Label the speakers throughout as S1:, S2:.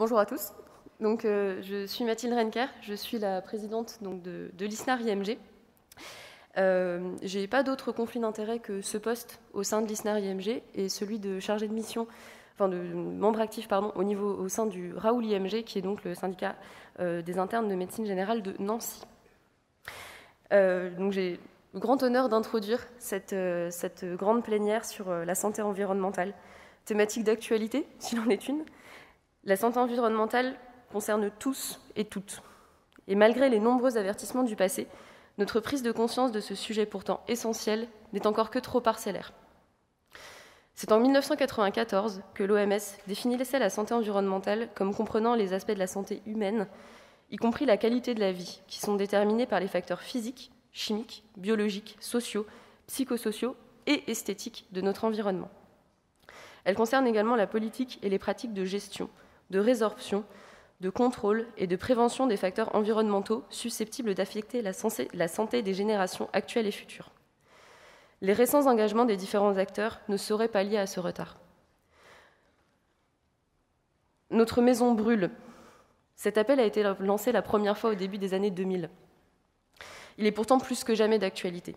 S1: Bonjour à tous. Donc, je suis Mathilde Renker, je suis la présidente donc, de l'ISNAR IMG. Je n'ai pas d'autre conflit d'intérêt que ce poste au sein de l'ISNAR IMG et celui de chargé de mission, enfin de membre actif au sein du Raoul IMG, qui est donc le syndicat des internes de médecine générale de Nancy. Donc j'ai le grand honneur d'introduire cette grande plénière sur la santé environnementale, thématique d'actualité, s'il en est une. La santé environnementale concerne tous et toutes. Et malgré les nombreux avertissements du passé, notre prise de conscience de ce sujet pourtant essentiel n'est encore que trop parcellaire. C'est en 1994 que l'OMS définissait la santé environnementale comme comprenant les aspects de la santé humaine, y compris la qualité de la vie, qui sont déterminés par les facteurs physiques, chimiques, biologiques, sociaux, psychosociaux et esthétiques de notre environnement. Elle concerne également la politique et les pratiques de gestion, de résorption, de contrôle et de prévention des facteurs environnementaux susceptibles d'affecter la santé des générations actuelles et futures. Les récents engagements des différents acteurs ne sauraient pallier à ce retard. Notre maison brûle. Cet appel a été lancé la première fois au début des années 2000. Il est pourtant plus que jamais d'actualité.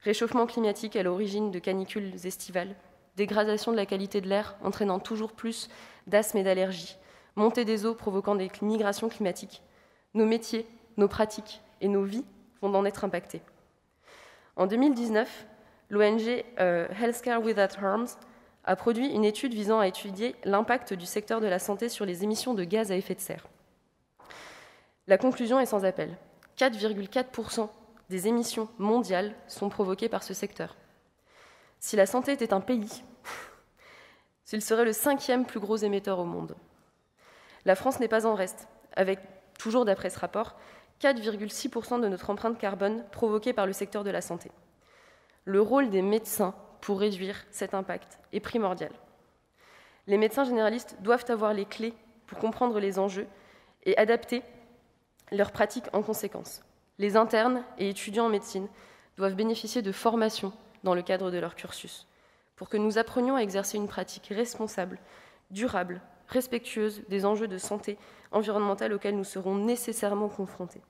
S1: Réchauffement climatique à l'origine de canicules estivales, dégradation de la qualité de l'air entraînant toujours plus d'asthme et d'allergies, montée des eaux provoquant des migrations climatiques. Nos métiers, nos pratiques et nos vies vont en être impactés. En 2019, l'ONG Healthcare Without Harms a produit une étude visant à étudier l'impact du secteur de la santé sur les émissions de gaz à effet de serre. La conclusion est sans appel. 4,4% des émissions mondiales sont provoquées par ce secteur. Si la santé était un pays, il serait le 5e plus gros émetteur au monde. La France n'est pas en reste, avec, toujours d'après ce rapport, 4,6% de notre empreinte carbone provoquée par le secteur de la santé. Le rôle des médecins pour réduire cet impact est primordial. Les médecins généralistes doivent avoir les clés pour comprendre les enjeux et adapter leurs pratiques en conséquence. Les internes et étudiants en médecine doivent bénéficier de formations dans le cadre de leur cursus, pour que nous apprenions à exercer une pratique responsable, durable, respectueuse des enjeux de santé environnementale auxquels nous serons nécessairement confrontés.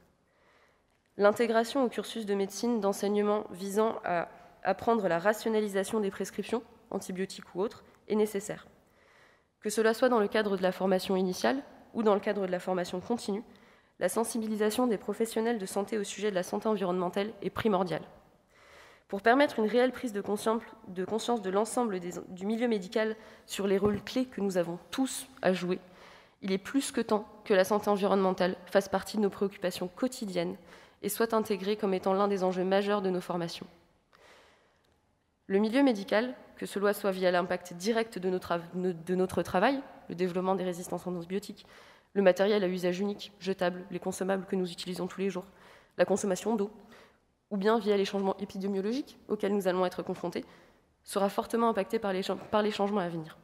S1: L'intégration au cursus de médecine d'enseignement visant à apprendre la rationalisation des prescriptions, antibiotiques ou autres, est nécessaire. Que cela soit dans le cadre de la formation initiale ou dans le cadre de la formation continue, la sensibilisation des professionnels de santé au sujet de la santé environnementale est primordiale. Pour permettre une réelle prise de conscience de l'ensemble du milieu médical sur les rôles clés que nous avons tous à jouer, il est plus que temps que la santé environnementale fasse partie de nos préoccupations quotidiennes et soit intégrée comme étant l'un des enjeux majeurs de nos formations. Le milieu médical, que cela soit via l'impact direct de notre travail, le développement des résistances antibiotiques, le matériel à usage unique, jetable, les consommables que nous utilisons tous les jours, la consommation d'eau, ou bien via les changements épidémiologiques auxquels nous allons être confrontés, sera fortement impacté par les changements à venir.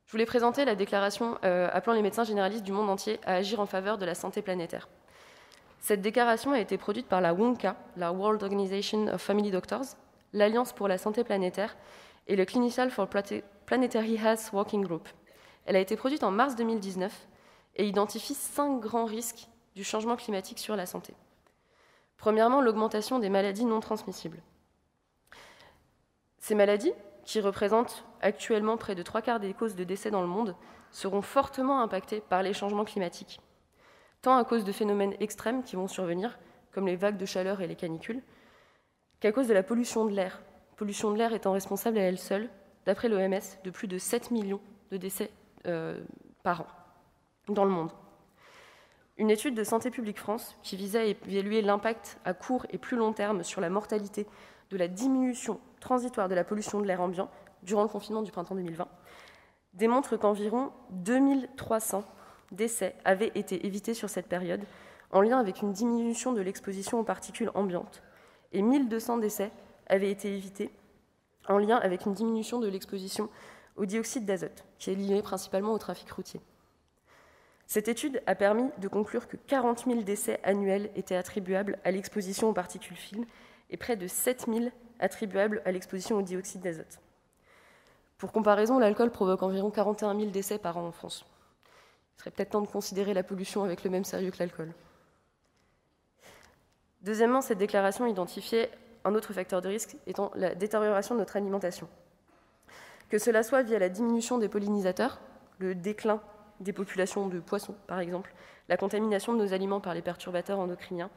S1: Je voulais présenter la déclaration appelant les médecins généralistes du monde entier à agir en faveur de la santé planétaire. Cette déclaration a été produite par la WONCA, la World Organization of Family Doctors, l'Alliance pour la santé planétaire et le Clinical for Planetary Health Working Group. Elle a été produite en mars 2019 et identifie 5 grands risques du changement climatique sur la santé. Premièrement, l'augmentation des maladies non transmissibles. Ces maladies, qui représentent actuellement près de 3/4 des causes de décès dans le monde, seront fortement impactées par les changements climatiques, tant à cause de phénomènes extrêmes qui vont survenir, comme les vagues de chaleur et les canicules, qu'à cause de la pollution de l'air. La pollution de l'air étant responsable à elle seule, d'après l'OMS, de plus de 7 millions de décès par an dans le monde. Une étude de Santé publique France, qui visait à évaluer l'impact à court et plus long terme sur la mortalité de la diminution transitoire de la pollution de l'air ambiant durant le confinement du printemps 2020, démontre qu'environ 2300 décès avaient été évités sur cette période, en lien avec une diminution de l'exposition aux particules ambiantes, et 1200 décès avaient été évités en lien avec une diminution de l'exposition au dioxyde d'azote, qui est liée principalement au trafic routier. Cette étude a permis de conclure que 40 000 décès annuels étaient attribuables à l'exposition aux particules fines et près de 7 000 attribuables à l'exposition au dioxyde d'azote. Pour comparaison, l'alcool provoque environ 41 000 décès par an en France. Il serait peut-être temps de considérer la pollution avec le même sérieux que l'alcool. Deuxièmement, cette déclaration identifiait un autre facteur de risque étant la détérioration de notre alimentation. Que cela soit via la diminution des pollinisateurs, le déclin des populations de poissons par exemple, la contamination de nos aliments par les perturbateurs endocriniens,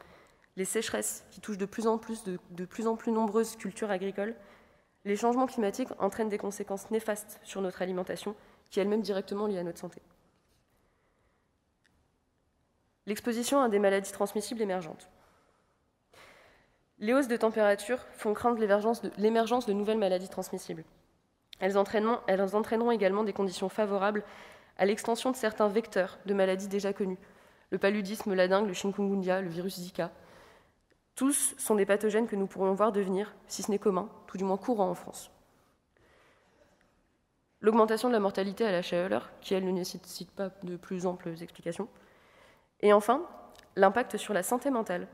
S1: les sécheresses qui touchent de plus en plus nombreuses cultures agricoles, les changements climatiques entraînent des conséquences néfastes sur notre alimentation, qui est elle-même directement liée à notre santé. L'exposition à des maladies transmissibles émergentes. Les hausses de température font craindre l'émergence de nouvelles maladies transmissibles. Elles entraîneront également des conditions favorables à l'extension de certains vecteurs de maladies déjà connues. Le paludisme, la dengue, le chikungunya, le virus Zika. Tous sont des pathogènes que nous pourrions voir devenir, si ce n'est commun, tout du moins courant en France. L'augmentation de la mortalité à la chaleur, qui elle ne nécessite pas de plus amples explications. Et enfin, l'impact sur la santé mentale.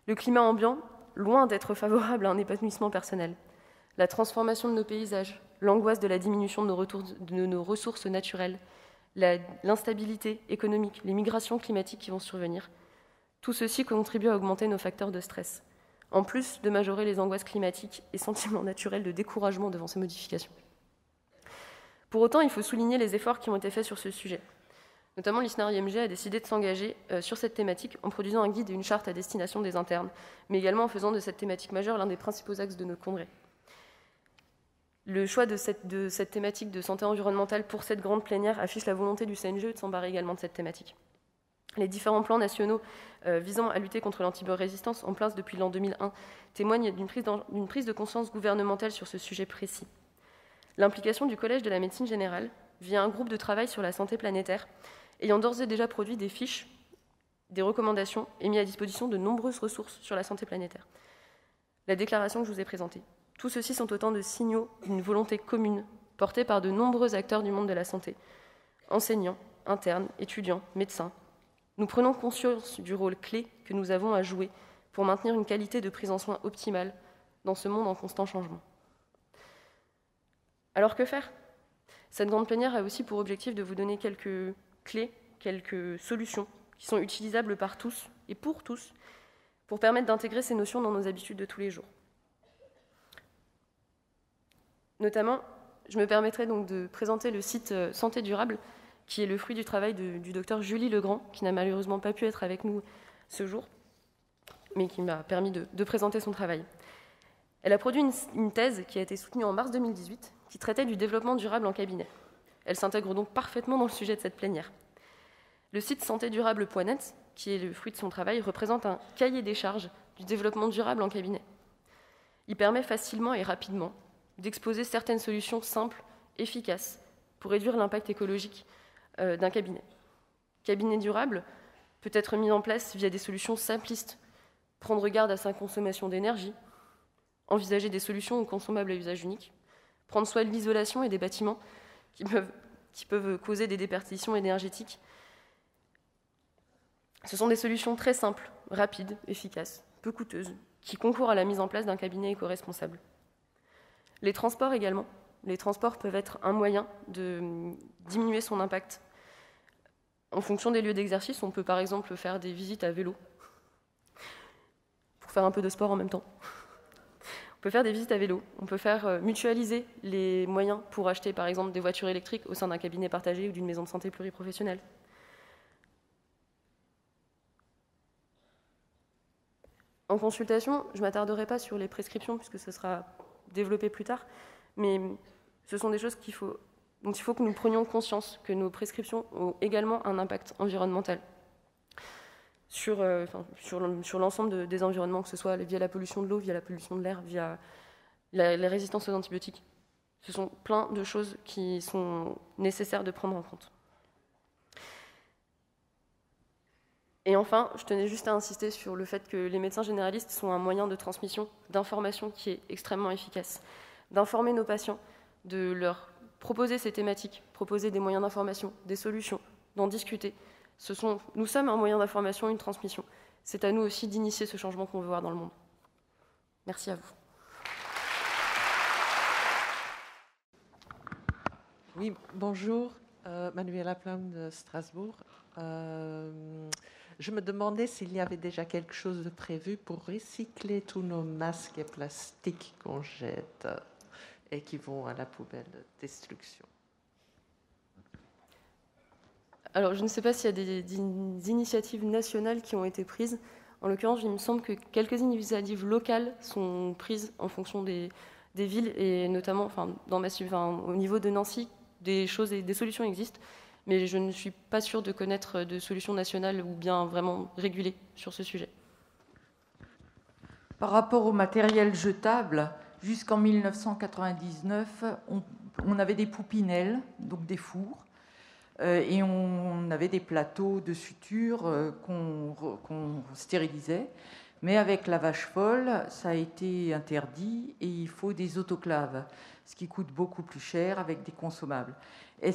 S1: Le climat ambiant, loin d'être favorable à un épanouissement personnel. La transformation de nos paysages, l'angoisse de la diminution de nos ressources naturelles, l'instabilité économique, les migrations climatiques qui vont survenir, tout ceci contribue à augmenter nos facteurs de stress, en plus de majorer les angoisses climatiques et sentiments naturels de découragement devant ces modifications. Pour autant, il faut souligner les efforts qui ont été faits sur ce sujet. Notamment, l'ISNAR-IMG a décidé de s'engager sur cette thématique en produisant un guide et une charte à destination des internes, mais également en faisant de cette thématique majeure l'un des principaux axes de notre congrès. Le choix de cette thématique de santé environnementale pour cette grande plénière affiche la volonté du CNGE de s'embarrer également de cette thématique. Les différents plans nationaux visant à lutter contre l'antibiorésistance en place depuis l'an 2001 témoignent d'une prise de conscience gouvernementale sur ce sujet précis. L'implication du Collège de la médecine générale via un groupe de travail sur la santé planétaire ayant d'ores et déjà produit des fiches, des recommandations et mis à disposition de nombreuses ressources sur la santé planétaire. La déclaration que je vous ai présentée. Tout ceci sont autant de signaux d'une volonté commune portée par de nombreux acteurs du monde de la santé, enseignants, internes, étudiants, médecins. Nous prenons conscience du rôle clé que nous avons à jouer pour maintenir une qualité de prise en soin optimale dans ce monde en constant changement. Alors que faire ? Cette grande plénière a aussi pour objectif de vous donner quelques clés, quelques solutions qui sont utilisables par tous et pour tous pour permettre d'intégrer ces notions dans nos habitudes de tous les jours. Notamment, je me permettrai donc de présenter le site Santé Durable, qui est le fruit du travail du docteur Julie Legrand, qui n'a malheureusement pas pu être avec nous ce jour, mais qui m'a permis de présenter son travail. Elle a produit une thèse qui a été soutenue en mars 2018, qui traitait du développement durable en cabinet. Elle s'intègre donc parfaitement dans le sujet de cette plénière. Le site santédurable.net, qui est le fruit de son travail, représente un cahier des charges du développement durable en cabinet. Il permet facilement et rapidement d'exposer certaines solutions simples, efficaces, pour réduire l'impact écologique d'un cabinet. Cabinet durable peut être mis en place via des solutions simplistes, prendre garde à sa consommation d'énergie, envisager des solutions consommables à usage unique, prendre soin de l'isolation et des bâtiments qui peuvent causer des déperditions énergétiques. Ce sont des solutions très simples, rapides, efficaces, peu coûteuses, qui concourent à la mise en place d'un cabinet éco-responsable. Les transports également. Les transports peuvent être un moyen de diminuer son impact. En fonction des lieux d'exercice, on peut par exemple faire des visites à vélo, pour faire un peu de sport en même temps. On peut faire des visites à vélo, on peut faire mutualiser les moyens pour acheter par exemple des voitures électriques au sein d'un cabinet partagé ou d'une maison de santé pluriprofessionnelle. En consultation, je ne m'attarderai pas sur les prescriptions puisque ce sera développé plus tard, mais ce sont des choses dont il faut que nous prenions conscience, que nos prescriptions ont également un impact environnemental sur l'ensemble des environnements, que ce soit via la pollution de l'eau, via la pollution de l'air, via la résistance aux antibiotiques. Ce sont plein de choses qui sont nécessaires de prendre en compte. Et enfin, je tenais juste à insister sur le fait que les médecins généralistes sont un moyen de transmission d'informations qui est extrêmement efficace. D'informer nos patients, de leur proposer ces thématiques, proposer des moyens d'information, des solutions, d'en discuter. Nous sommes un moyen d'information, une transmission. C'est à nous aussi d'initier ce changement qu'on veut voir dans le monde. Merci à vous.
S2: Oui, bonjour, Manuela Plum de Strasbourg. Je me demandais s'il y avait déjà quelque chose de prévu pour recycler tous nos masques et plastiques qu'on jette et qui vont à la poubelle de destruction.
S1: Alors, je ne sais pas s'il y a des initiatives nationales qui ont été prises. En l'occurrence, il me semble que quelques initiatives locales sont prises en fonction des villes, et notamment au niveau de Nancy, des choses et des solutions existent, mais je ne suis pas sûre de connaître de solutions nationales ou bien vraiment régulées sur ce sujet.
S3: Par rapport au matériel jetable, jusqu'en 1999, on avait des poupinelles, donc des fours, et on avait des plateaux de suture qu'on stérilisait. Mais avec la vache folle, ça a été interdit et il faut des autoclaves, ce qui coûte beaucoup plus cher avec des consommables. Et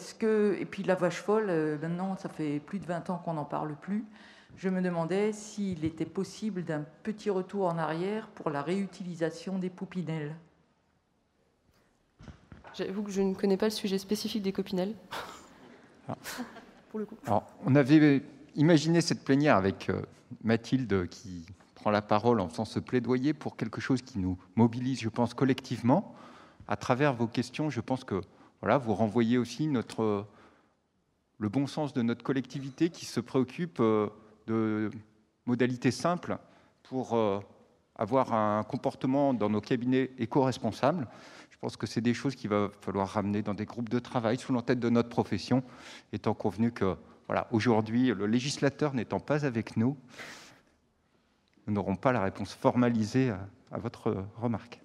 S3: puis la vache folle, maintenant, ça fait plus de 20 ans qu'on n'en parle plus. Je me demandais s'il était possible d'un petit retour en arrière pour la réutilisation des poupinelles.
S1: J'avoue que je ne connais pas le sujet spécifique des copinelles. Pour le coup.
S4: Alors, on avait imaginé cette plénière avec Mathilde qui prend la parole en faisant ce plaidoyer pour quelque chose qui nous mobilise, je pense, collectivement. À travers vos questions, je pense que voilà, vous renvoyez aussi le bon sens de notre collectivité qui se préoccupe de modalités simples pour avoir un comportement dans nos cabinets éco-responsables. Je pense que c'est des choses qu'il va falloir ramener dans des groupes de travail sous l'entête de notre profession, étant convenu que, voilà, aujourd'hui, le législateur n'étant pas avec nous, nous n'aurons pas la réponse formalisée à votre remarque.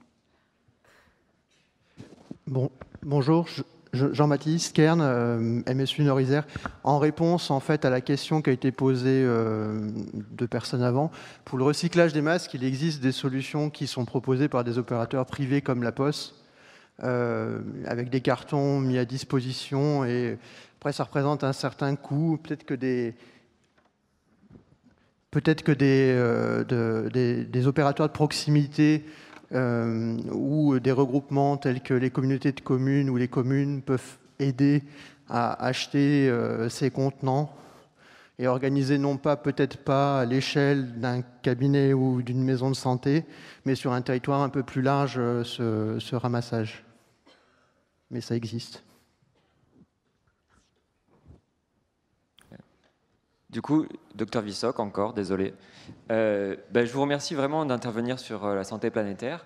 S5: Bonjour, Jean-Baptiste Kern, MSU Nord-Isère. En réponse en fait à la question qui a été posée de personnes avant, pour le recyclage des masques, il existe des solutions qui sont proposées par des opérateurs privés comme La Poste, avec des cartons mis à disposition, et après ça représente un certain coût. Peut-être que des opérateurs de proximité ou des regroupements tels que les communautés de communes ou les communes peuvent aider à acheter ces contenants et organiser peut-être pas à l'échelle d'un cabinet ou d'une maison de santé, mais sur un territoire un peu plus large ce ramassage. Mais ça existe.
S6: Du coup, Dr Vissoc, encore, désolé. Je vous remercie vraiment d'intervenir sur la santé planétaire.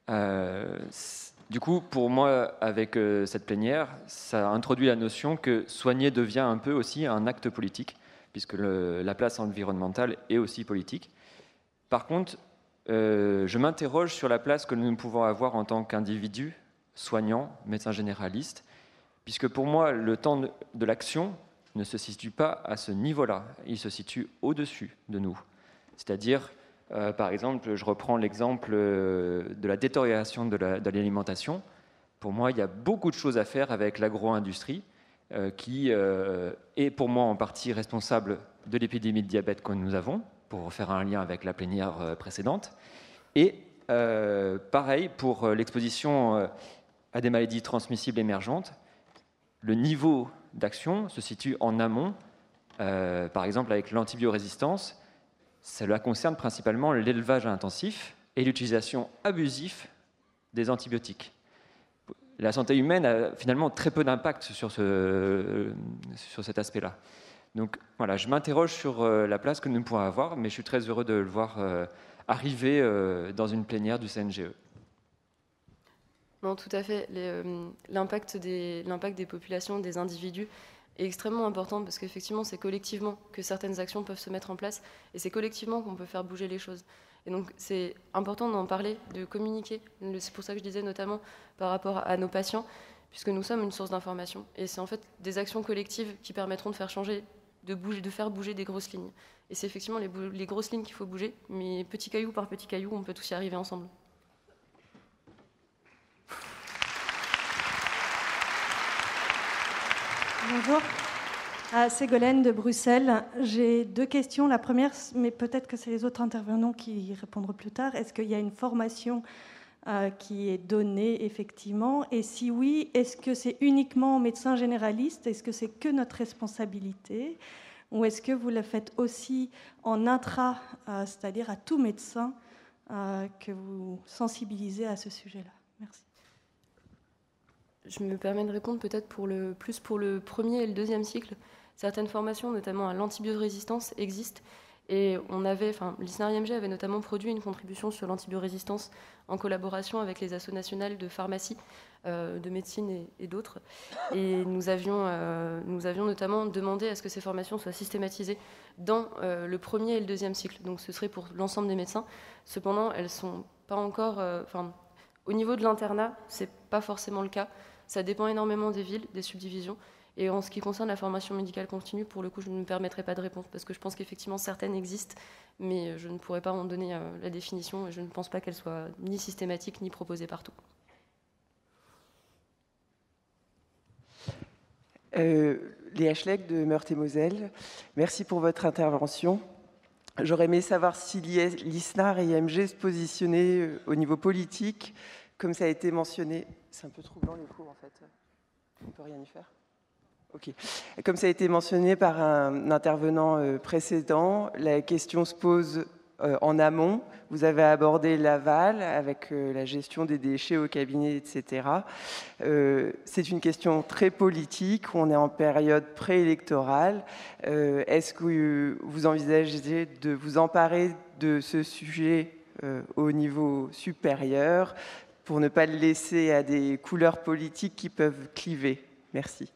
S6: Du coup, pour moi, avec cette plénière, ça introduit la notion que soigner devient un peu aussi un acte politique, puisque la place environnementale est aussi politique. Par contre, je m'interroge sur la place que nous pouvons avoir en tant qu'individus, soignants, médecins généralistes, puisque pour moi, le temps de l'action ne se situe pas à ce niveau-là, il se situe au-dessus de nous. C'est-à-dire, par exemple, je reprends l'exemple de la détérioration de l'alimentation. Pour moi, il y a beaucoup de choses à faire avec l'agro-industrie, qui est pour moi en partie responsable de l'épidémie de diabète que nous avons, pour faire un lien avec la plénière précédente. Et pareil pour l'exposition à des maladies transmissibles émergentes. Le niveau d'action se situe en amont, par exemple avec l'antibiorésistance. Cela concerne principalement l'élevage intensif et l'utilisation abusive des antibiotiques. La santé humaine a finalement très peu d'impact sur cet aspect-là. Donc voilà, je m'interroge sur la place que nous pouvons avoir, mais je suis très heureux de le voir arriver dans une plénière du CNGE.
S1: Non, tout à fait. L'impact des populations, des individus est extrêmement important, parce qu'effectivement, c'est collectivement que certaines actions peuvent se mettre en place, et c'est collectivement qu'on peut faire bouger les choses. Et donc, c'est important d'en parler, de communiquer. C'est pour ça que je disais notamment par rapport à nos patients, puisque nous sommes une source d'information. Et c'est en fait des actions collectives qui permettront de faire changer, de faire bouger des grosses lignes. Et c'est effectivement les grosses lignes qu'il faut bouger, mais petit caillou par petit caillou, on peut tous y arriver ensemble.
S7: Bonjour, Ségolène de Bruxelles. J'ai 2 questions. La première, mais peut-être que c'est les autres intervenants qui y répondront plus tard. Est-ce qu'il y a une formation qui est donné effectivement? Et si oui, est-ce que c'est uniquement aux médecins généralistes? Est-ce que c'est que notre responsabilité? Ou est-ce que vous la faites aussi en intra, c'est-à-dire à tout médecin, que vous sensibilisez à ce sujet-là? Merci.
S1: Je me permets de répondre peut-être plus pour le premier et le deuxième cycle. Certaines formations, notamment à l'antibiorésistance, existent. Et l'ISNAR-IMG avait notamment produit une contribution sur l'antibiorésistance en collaboration avec les assos nationales de pharmacie, de médecine et d'autres. Et nous avions notamment demandé à ce que ces formations soient systématisées dans le premier et le deuxième cycle. Donc ce serait pour l'ensemble des médecins. Cependant, elles ne sont pas encore... au niveau de l'internat, ce n'est pas forcément le cas. Ça dépend énormément des villes, des subdivisions. Et en ce qui concerne la formation médicale continue, pour le coup, je ne me permettrai pas de répondre parce que je pense qu'effectivement, certaines existent, mais je ne pourrais pas en donner la définition et je ne pense pas qu'elle soit ni systématique ni proposée partout.
S8: Léa Schleck de Meurthe-et-Moselle, merci pour votre intervention. J'aurais aimé savoir si l'ISNAR et IMG se positionnaient au niveau politique, comme ça a été mentionné. C'est un peu troublant les cours en fait, on ne peut rien y faire. Okay. Comme ça a été mentionné par un intervenant précédent, la question se pose en amont. Vous avez abordé l'aval avec la gestion des déchets au cabinet, etc. C'est une question très politique. On est en période préélectorale. Est-ce que vous envisagez de vous emparer de ce sujet au niveau supérieur pour ne pas le laisser à des couleurs politiques qui peuvent cliver? Merci.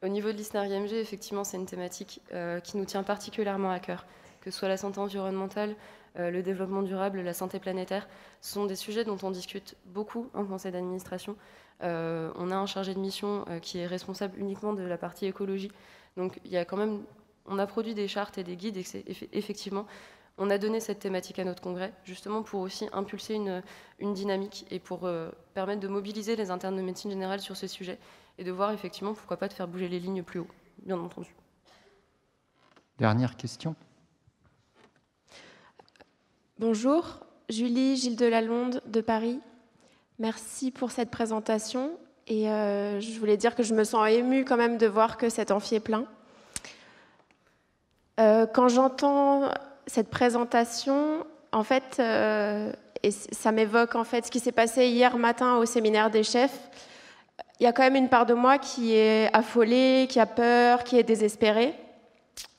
S1: Au niveau de l'ISNAR-IMG, effectivement, c'est une thématique qui nous tient particulièrement à cœur, que ce soit la santé environnementale, le développement durable, la santé planétaire. Ce sont des sujets dont on discute beaucoup en conseil d'administration. On a un chargé de mission qui est responsable uniquement de la partie écologie. Donc, il y a quand même, on a produit des chartes et des guides, et effectivement, on a donné cette thématique à notre congrès, justement pour aussi impulser une dynamique et pour permettre de mobiliser les internes de médecine générale sur ces sujets et de voir effectivement, pourquoi pas, de faire bouger les lignes plus haut, bien entendu.
S4: Dernière question.
S9: Bonjour, Julie Gilles Delalonde de Paris. Merci pour cette présentation. Et je voulais dire que je me sens émue quand même de voir que cet amphi est plein. Quand j'entends cette présentation, en fait, et ça m'évoque en fait ce qui s'est passé hier matin au séminaire des chefs. Il y a quand même une part de moi qui est affolée, qui a peur, qui est désespérée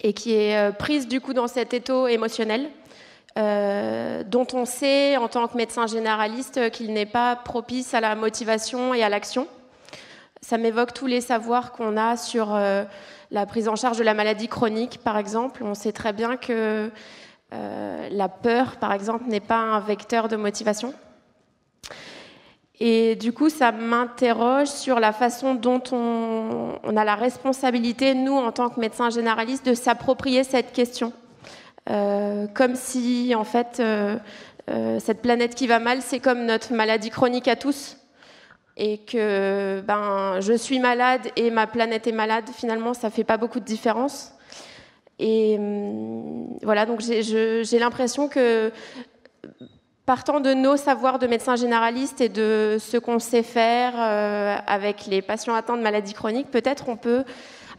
S9: et qui est prise du coup dans cet étau émotionnel dont on sait en tant que médecin généraliste qu'il n'est pas propice à la motivation et à l'action. Ça m'évoque tous les savoirs qu'on a sur la prise en charge de la maladie chronique, par exemple. On sait très bien que la peur, par exemple, n'est pas un vecteur de motivation. Et du coup, ça m'interroge sur la façon dont on a la responsabilité, nous, en tant que médecins généralistes, de s'approprier cette question. Comme si, en fait, cette planète qui va mal, c'est comme notre maladie chronique à tous. Et que je suis malade et ma planète est malade, finalement, ça ne fait pas beaucoup de différence. Et voilà, donc j'ai l'impression que, partant de nos savoirs de médecins généralistes et de ce qu'on sait faire avec les patients atteints de maladies chroniques, peut-être on peut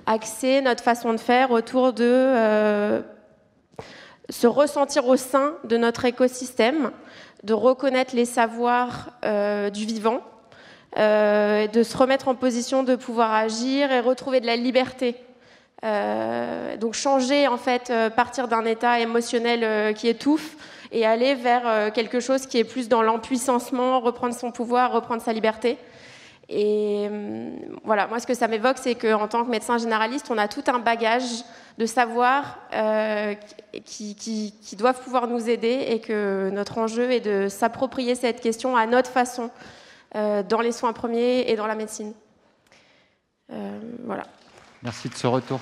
S9: axer notre façon de faire autour de se ressentir au sein de notre écosystème, de reconnaître les savoirs du vivant, de se remettre en position de pouvoir agir et retrouver de la liberté. Donc changer, en fait, partir d'un état émotionnel qui étouffe et aller vers quelque chose qui est plus dans l'empuissancement, reprendre son pouvoir, reprendre sa liberté. Et voilà, moi ce que ça m'évoque, c'est qu'en tant que médecin généraliste, on a tout un bagage de savoir qui doivent pouvoir nous aider et que notre enjeu est de s'approprier cette question à notre façon dans les soins premiers et dans la médecine. Voilà.
S4: Merci de ce retour.